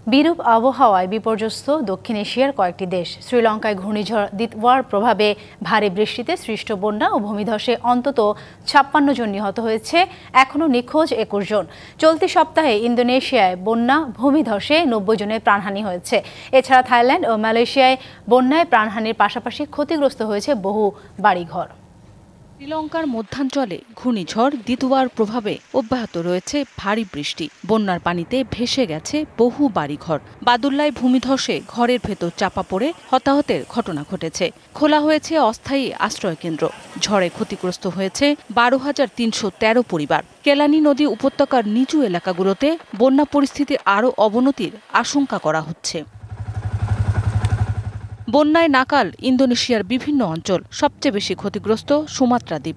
বিরূপ আবহাওয়ায় বিপর্যস্ত দক্ষিণ এশিয়ার কয়েকটি দেশ। শ্রীলঙ্কায় ঘূর্ণিঝড় দিতওয়ার প্রভাবে ভারী বৃষ্টিতে সৃষ্ট বন্যা ও ভূমিধসে অন্তত ৫৬ জন নিহত হয়েছে, এখনও নিখোঁজ ২১ জন। চলতি সপ্তাহে ইন্দোনেশিয়ায় বন্যা ভূমিধসে ৯০ জনের প্রাণহানি হয়েছে। এছাড়া থাইল্যান্ড ও মালয়েশিয়ায় বন্যায় প্রাণহানির পাশাপাশি ক্ষতিগ্রস্ত হয়েছে বহু বাড়িঘর। শ্রীলঙ্কার মধ্যাঞ্চলে ঘূর্ণিঝড় দিতওয়ার প্রভাবে অব্যাহত রয়েছে ভারী বৃষ্টি। বন্যার পানিতে ভেসে গেছে বহু বাড়িঘর। বাদুল্লায় ভূমিধসে ঘরের ভেতর চাপা পড়ে হতাহতের ঘটনা ঘটেছে। খোলা হয়েছে অস্থায়ী আশ্রয়কেন্দ্র। ঝড়ে ক্ষতিগ্রস্ত হয়েছে ১২,৩১৩ পরিবার। কেলানি নদী উপত্যকার নিচু এলাকাগুলোতে বন্যা পরিস্থিতির আরও অবনতির আশঙ্কা করা হচ্ছে। বন্যায় নাকাল ইন্দোনেশিয়ার বিভিন্ন অঞ্চল, সবচেয়ে বেশি ক্ষতিগ্রস্ত সুমাত্রা দ্বীপ।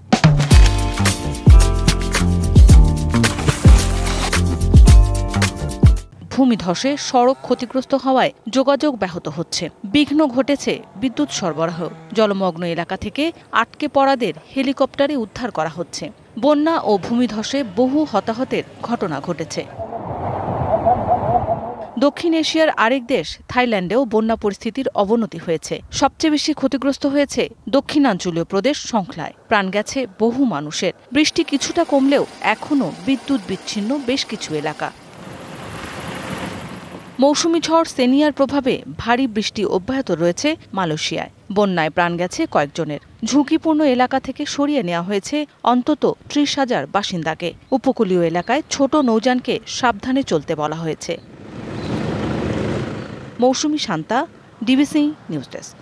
ভূমিধসে সড়ক ক্ষতিগ্রস্ত হওয়ায় যোগাযোগ ব্যাহত হচ্ছে। বিঘ্ন ঘটেছে বিদ্যুৎ সরবরাহ। জলমগ্ন এলাকা থেকে আটকে পড়াদের হেলিকপ্টারে উদ্ধার করা হচ্ছে। বন্যা ও ভূমিধসে বহু হতাহতের ঘটনা ঘটেছে। দক্ষিণ এশিয়ার আরেক দেশ থাইল্যান্ডেও বন্যা পরিস্থিতির অবনতি হয়েছে। সবচেয়ে বেশি ক্ষতিগ্রস্ত হয়েছে দক্ষিণাঞ্চলীয় প্রদেশ সংখ্লায়। প্রাণ গেছে বহু মানুষের। বৃষ্টি কিছুটা কমলেও এখনও বিদ্যুৎ বিচ্ছিন্ন বেশ কিছু এলাকা। মৌসুমি ঝড় সেনিয়ার প্রভাবে ভারী বৃষ্টি অব্যাহত রয়েছে মালয়েশিয়ায়। বন্যায় প্রাণ গেছে কয়েকজনের। ঝুঁকিপূর্ণ এলাকা থেকে সরিয়ে নেওয়া হয়েছে অন্তত ৩০,০০০ বাসিন্দাকে। উপকূলীয় এলাকায় ছোট নৌযানকে সাবধানে চলতে বলা হয়েছে। মৌসুমি শান্তা, ডিবিসি নিউজ ডেস্ক।